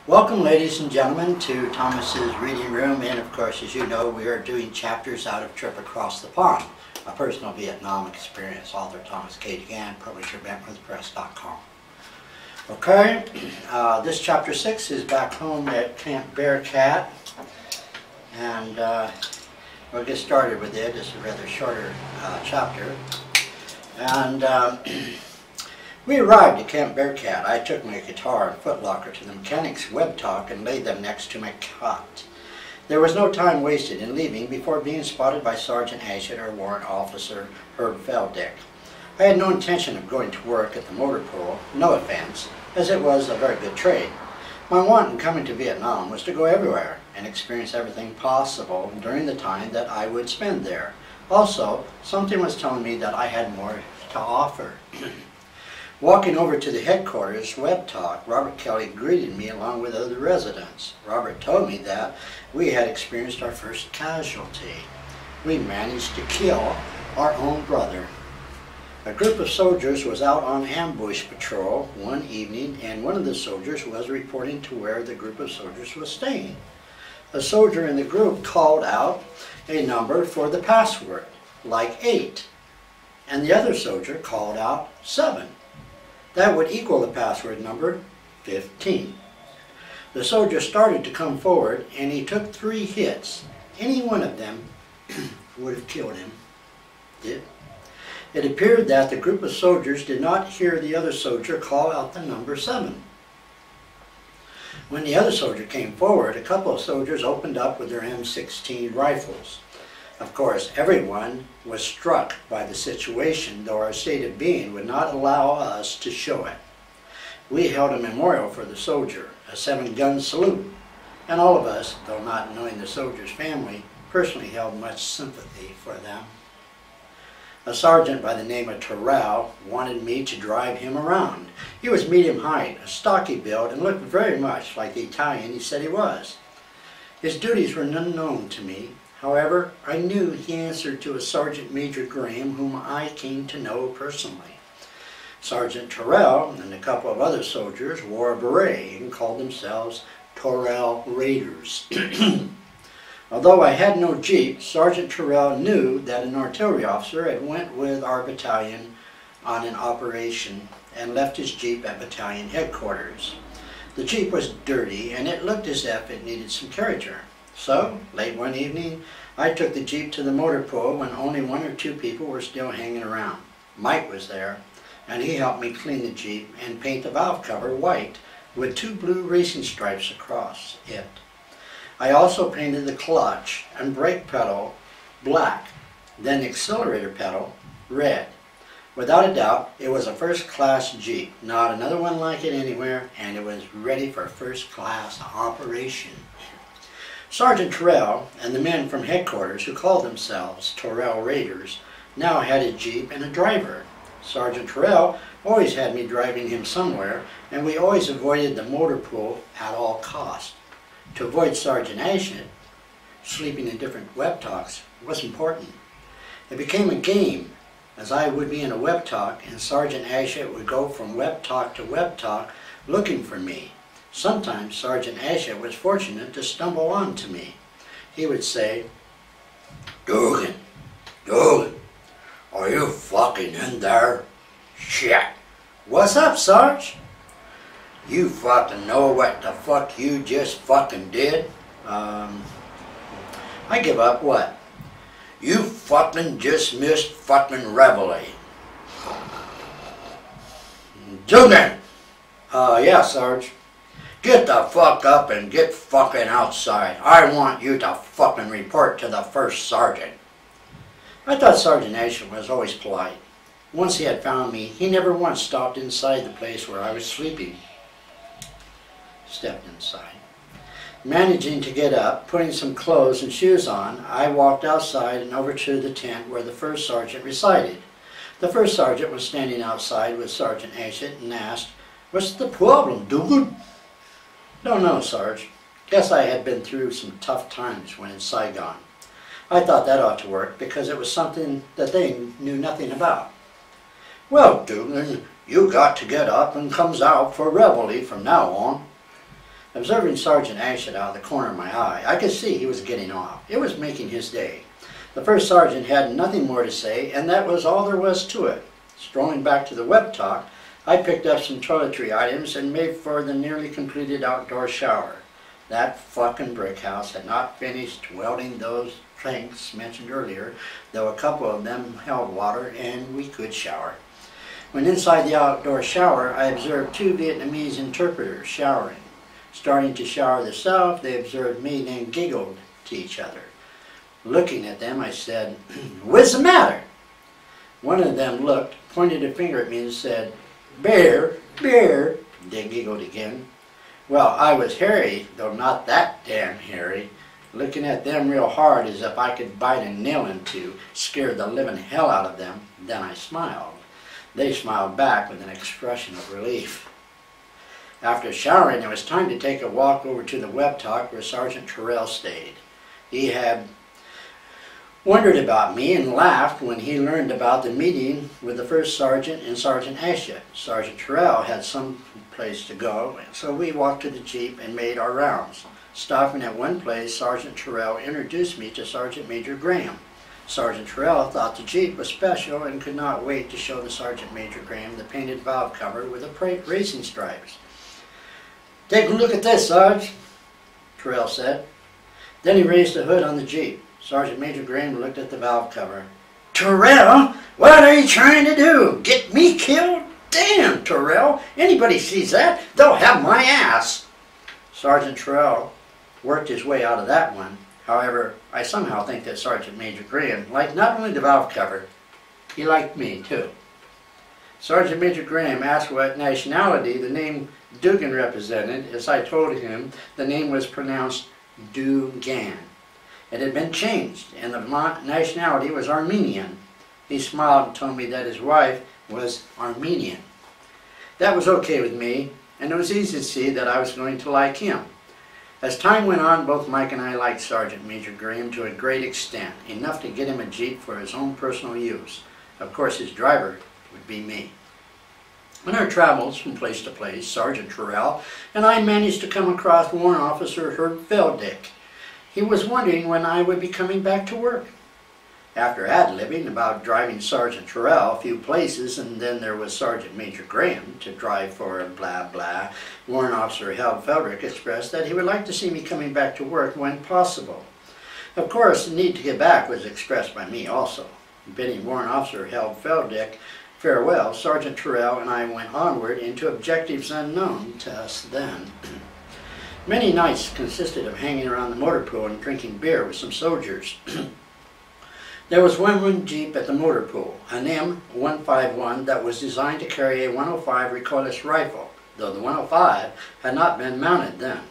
Welcome, ladies and gentlemen, to Thomas's Reading Room, and of course, as you know, we are doing chapters out of Trip Across the Pond, a personal Vietnam experience. Author Thomas K. DeGan, publisher BentworthPress.com. Okay, this chapter 6 is back home at Camp Bearcat, and we'll get started with it. It's a rather shorter chapter, and we arrived at Camp Bearcat. I took my guitar and footlocker to the mechanic's web talk and laid them next to my cot. There was no time wasted in leaving before being spotted by Sergeant Ashett or Warrant Officer Herb Feldick. I had no intention of going to work at the motor pool, no offense, as it was a very good trade. My want in coming to Vietnam was to go everywhere and experience everything possible during the time that I would spend there. Also, something was telling me that I had more to offer. Walking over to the headquarters web talk, Robert Kelly greeted me along with other residents. Robert told me that we had experienced our first casualty. We managed to kill our own brother. A group of soldiers was out on ambush patrol one evening, and one of the soldiers was reporting to where the group of soldiers was staying. A soldier in the group called out a number for the password, like 8, and the other soldier called out 7. That would equal the password number 15. The soldier started to come forward, and he took 3 hits. Any one of them would have killed him. It appeared that the group of soldiers did not hear the other soldier call out the number 7. When the other soldier came forward, a couple of soldiers opened up with their M16 rifles. Of course, everyone was struck by the situation, though our state of being would not allow us to show it. We held a memorial for the soldier, a 7-gun salute, and all of us, though not knowing the soldier's family, personally held much sympathy for them. A sergeant by the name of Terrell wanted me to drive him around. He was medium height, a stocky build, and looked very much like the Italian he said he was. His duties were unknown to me. However, I knew he answered to a Sergeant Major Graham, whom I came to know personally. Sergeant Terrell and a couple of other soldiers wore a beret and called themselves Terrell Raiders. Although I had no jeep, Sergeant Terrell knew that an artillery officer had went with our battalion on an operation and left his jeep at battalion headquarters. The jeep was dirty, and it looked as if it needed some carriage. So, late one evening, I took the jeep to the motor pool when only 1 or 2 people were still hanging around. Mike was there, and he helped me clean the jeep and paint the valve cover white with 2 blue racing stripes across it. I also painted the clutch and brake pedal black, then the accelerator pedal red. Without a doubt, it was a first-class jeep, not another one like it anywhere, and it was ready for first-class operation. Sergeant Terrell and the men from headquarters, who called themselves Terrell Raiders, now had a jeep and a driver. Sergeant Terrell always had me driving him somewhere, and we always avoided the motor pool at all costs. To avoid Sergeant Ashett, sleeping in different web talks was important. It became a game, as I would be in a web talk, and Sergeant Ashett would go from web talk to web talk looking for me. Sometimes Sergeant Ashett was fortunate to stumble onto me. He would say, Dugan, are you fucking in there? Shit. What's up, Sarge? You fucking know what the fuck you just fucking did? I give up what? You fucking just missed fucking Reveille. Dugan! Yeah, Sarge. Get the fuck up and get fucking outside. I want you to fucking report to the first sergeant. I thought Sergeant Ashett was always polite. Once he had found me, he never once stopped inside the place where I was sleeping. Stepped inside. Managing to get up, putting some clothes and shoes on, I walked outside and over to the tent where the first sergeant resided. The first sergeant was standing outside with Sergeant Ashett and asked, What's the problem, Dugan? Don't know, Sarge. Guess I had been through some tough times when in Saigon. I thought that ought to work because it was something that they knew nothing about. Well, Dugan, you got to get up and comes out for Reveille from now on. Observing Sergeant Ashett out of the corner of my eye, I could see he was getting off. It was making his day. The first sergeant had nothing more to say, and that was all there was to it. Strolling back to the web talk, I picked up some toiletry items and made for the nearly completed outdoor shower. That fucking brick house had not finished welding those tanks mentioned earlier, though a couple of them held water and we could shower. When inside the outdoor shower, I observed two Vietnamese interpreters showering. Starting to shower themselves, they observed me, then giggled to each other. Looking at them, I said, "What's the matter?" One of them looked, pointed a finger at me and said, "Bear, bear." They giggled again. Well, I was hairy, though not that damn hairy, looking at them real hard as if I could bite a nail into, scare the living hell out of them. Then I smiled. They smiled back with an expression of relief. After showering, it was time to take a walk over to the web talk where Sergeant Terrell stayed. He had wondered about me and laughed when he learned about the meeting with the first sergeant and Sergeant Ashett. Sergeant Terrell had some place to go, so we walked to the Jeep and made our rounds. Stopping at one place, Sergeant Terrell introduced me to Sergeant Major Graham. Sergeant Terrell thought the Jeep was special and could not wait to show the Sergeant Major Graham the painted valve cover with the racing stripes. "Take a look at this, Sarge," Terrell said. Then he raised the hood on the Jeep. Sergeant Major Graham looked at the valve cover. "Terrell, what are you trying to do? Get me killed? Damn, Terrell, anybody sees that, they'll have my ass." Sergeant Terrell worked his way out of that one. However, I somehow think that Sergeant Major Graham liked not only the valve cover, he liked me too. Sergeant Major Graham asked what nationality the name Dugan represented, as I told him the name was pronounced Dugan. It had been changed, and the nationality was Armenian. He smiled and told me that his wife was Armenian. That was okay with me, and it was easy to see that I was going to like him. As time went on, both Mike and I liked Sergeant Major Graham to a great extent, enough to get him a Jeep for his own personal use. Of course, his driver would be me. On our travels from place to place, Sergeant Terrell and I managed to come across Warrant Officer Herb Feldick. He was wondering when I would be coming back to work. After ad-libbing about driving Sergeant Terrell a few places, and then there was Sergeant Major Graham to drive for blah blah, Warrant Officer Herb Feldick expressed that he would like to see me coming back to work when possible. Of course, the need to get back was expressed by me also. Bidding Warrant Officer Herb Feldick farewell, Sergeant Terrell and I went onward into objectives unknown to us then. Many nights consisted of hanging around the motor pool and drinking beer with some soldiers. There was one Jeep at the motor pool, an M151 that was designed to carry a 105 recoilless rifle, though the 105 had not been mounted then.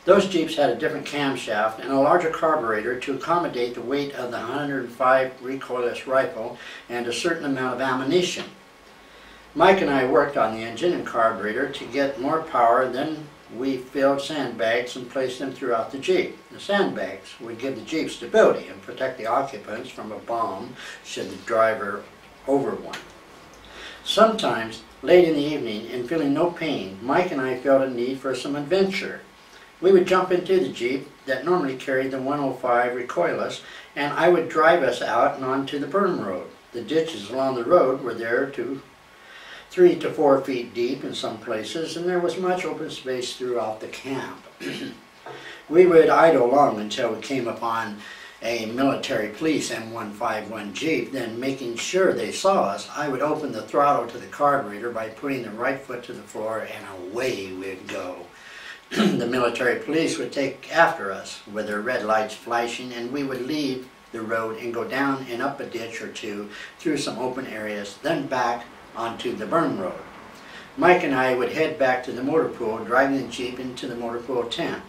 Those Jeeps had a different camshaft and a larger carburetor to accommodate the weight of the 105 recoilless rifle and a certain amount of ammunition. Mike and I worked on the engine and carburetor to get more power. Then we filled sandbags and placed them throughout the Jeep. The sandbags would give the Jeep stability and protect the occupants from a bomb should the driver over one. Sometimes, late in the evening and feeling no pain, Mike and I felt a need for some adventure. We would jump into the Jeep that normally carried the 105 recoilless, and I would drive us out and onto the berm road. The ditches along the road were there to 3 to 4 feet deep in some places, and there was much open space throughout the camp. We would idle along until we came upon a military police M151 Jeep. Then, making sure they saw us, I would open the throttle to the carburetor by putting the right foot to the floor, and away we'd go. The military police would take after us with their red lights flashing, and we would leave the road and go down and up a ditch or two through some open areas, then back onto the berm road. Mike and I would head back to the motor pool, driving the Jeep into the motor pool tent.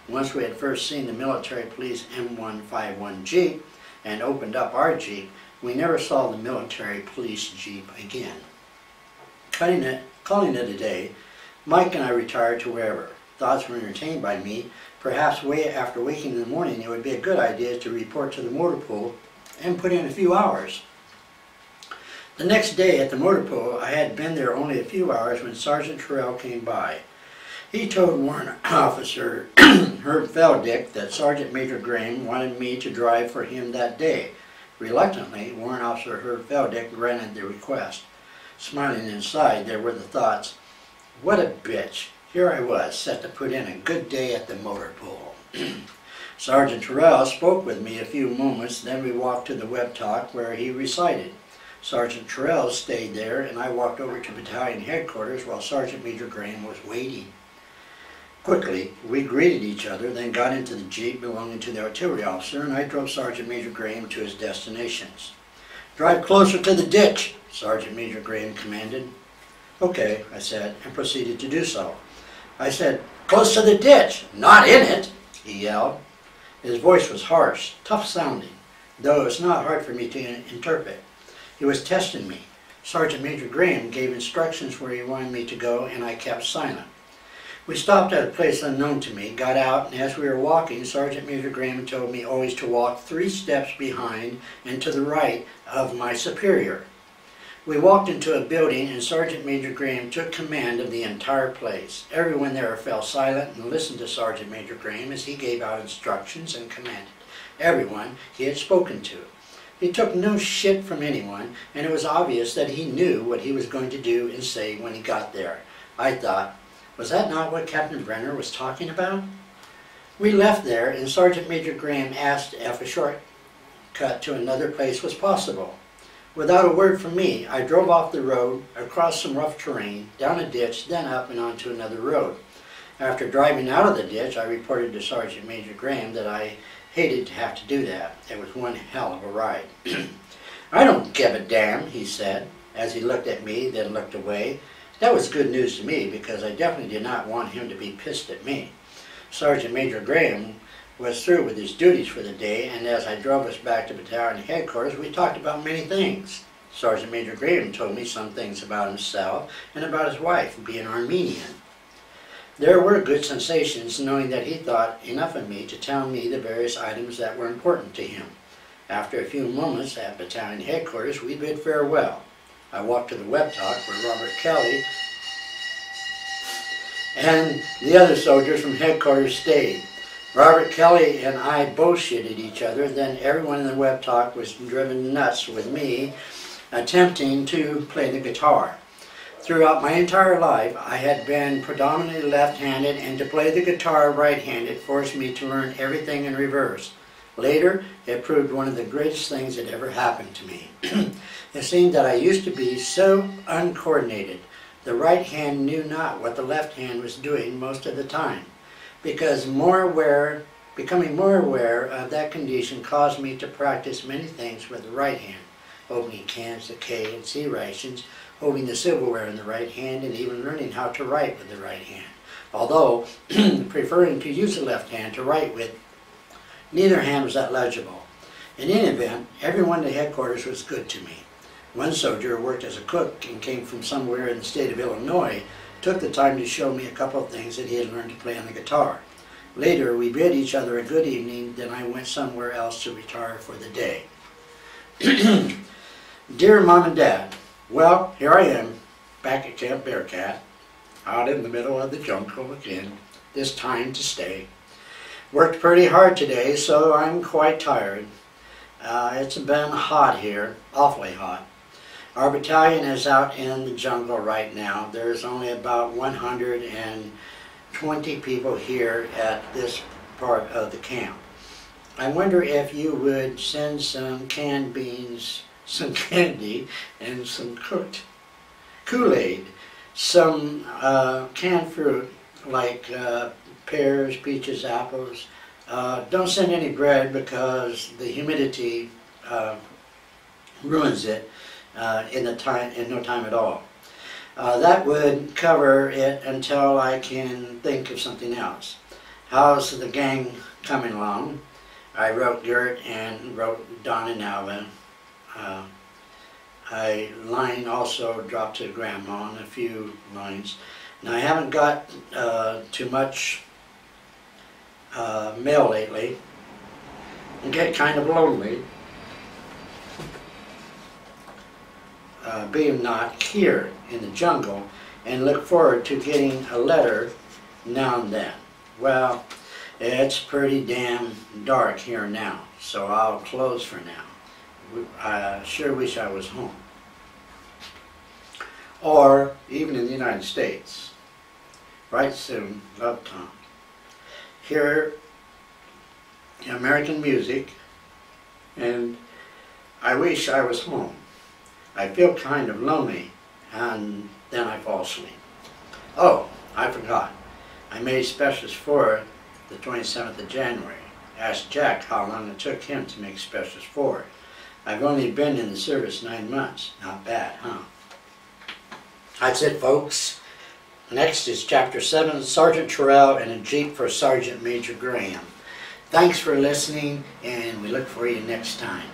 Once we had first seen the military police M151 Jeep and opened up our Jeep, we never saw the military police Jeep again. Calling it a day, Mike and I retired to wherever. Thoughts were entertained by me. Perhaps after waking in the morning, it would be a good idea to report to the motor pool and put in a few hours. The next day at the motor pool, I had been there only a few hours when Sergeant Terrell came by. He told Warrant Officer Herb Feldick that Sergeant Major Graham wanted me to drive for him that day. Reluctantly, Warrant Officer Herb Feldick granted the request. Smiling inside, there were the thoughts, what a bitch. Here I was, set to put in a good day at the motor pool. Sergeant Terrell spoke with me a few moments, then we walked to the web talk where he recited. Sergeant Terrell stayed there, and I walked over to battalion headquarters while Sergeant Major Graham was waiting. Quickly, we greeted each other, then got into the jeep belonging to the artillery officer, and I drove Sergeant Major Graham to his destinations. Drive closer to the ditch, Sergeant Major Graham commanded. Okay, I said, and proceeded to do so. I said, close to the ditch, not in it, he yelled. His voice was harsh, tough sounding, though it's not hard for me to interpret. He was testing me. Sergeant Major Graham gave instructions where he wanted me to go, and I kept silent. We stopped at a place unknown to me, got out, and as we were walking, Sergeant Major Graham told me always to walk 3 steps behind and to the right of my superior. We walked into a building, and Sergeant Major Graham took command of the entire place. Everyone there fell silent and listened to Sergeant Major Graham as he gave out instructions and commanded everyone he had spoken to. He took no shit from anyone, and it was obvious that he knew what he was going to do and say when he got there. I thought, was that not what Captain Brenner was talking about? We left there, and Sergeant Major Graham asked if a shortcut to another place was possible. Without a word from me, I drove off the road, across some rough terrain, down a ditch, then up and onto another road. After driving out of the ditch, I reported to Sergeant Major Graham that I hated to have to do that. It was one hell of a ride. I don't give a damn, he said, as he looked at me, then looked away. That was good news to me because I definitely did not want him to be pissed at me. Sergeant Major Graham was through with his duties for the day, and as I drove us back to battalion headquarters, we talked about many things. Sergeant Major Graham told me some things about himself and about his wife being Armenian. There were good sensations knowing that he thought enough of me to tell me the various items that were important to him. After a few moments at battalion headquarters, we bid farewell. I walked to the web talk where Robert Kelly and the other soldiers from headquarters stayed. Robert Kelly and I both shitted each other, then everyone in the web talk was driven nuts with me attempting to play the guitar. Throughout my entire life, I had been predominantly left-handed, and to play the guitar right-handed forced me to learn everything in reverse. Later, it proved one of the greatest things that ever happened to me. It seemed that I used to be so uncoordinated. The right hand knew not what the left hand was doing most of the time. Becoming more aware of that condition caused me to practice many things with the right hand, opening cans of K and C rations, holding the silverware in the right hand, and even learning how to write with the right hand. Although preferring to use the left hand to write with, neither hand was that legible. In any event, everyone at headquarters was good to me. One soldier who worked as a cook and came from somewhere in the state of Illinois took the time to show me a couple of things that he had learned to play on the guitar. Later, we bid each other a good evening, then I went somewhere else to retire for the day. Dear Mom and Dad, well, here I am, back at Camp Bearcat, out in the middle of the jungle again, this time to stay. Worked pretty hard today, so I'm quite tired. It's been hot here, awfully hot. Our battalion is out in the jungle right now. There's only about 120 people here at this part of the camp. I wonder if you would send some canned beans, some candy, and some cooked Kool-Aid, some canned fruit like pears, peaches, apples. Don't send any bread because the humidity ruins it in no time at all. That would cover it until I can think of something else. How's the gang coming along? I wrote Gert and wrote Don and Alvin. Line also dropped to Grandma and a few lines. Now I haven't got too much mail lately. I get kind of lonely being not here in the jungle, and look forward to getting a letter now and then. Well, it's pretty damn dark here now, so I'll close for now. I sure wish I was home. Or even in the United States. Right soon, love Tom. Hear American music, and I wish I was home. I feel kind of lonely, and then I fall asleep. Oh, I forgot. I made specials for the 27th of January. Asked Jack how long it took him to make specials for. I've only been in the service 9 months. Not bad, huh? That's it, folks. Next is Chapter 7, Sergeant Terrell and a Jeep for Sergeant Major Graham. Thanks for listening, and we look for you next time.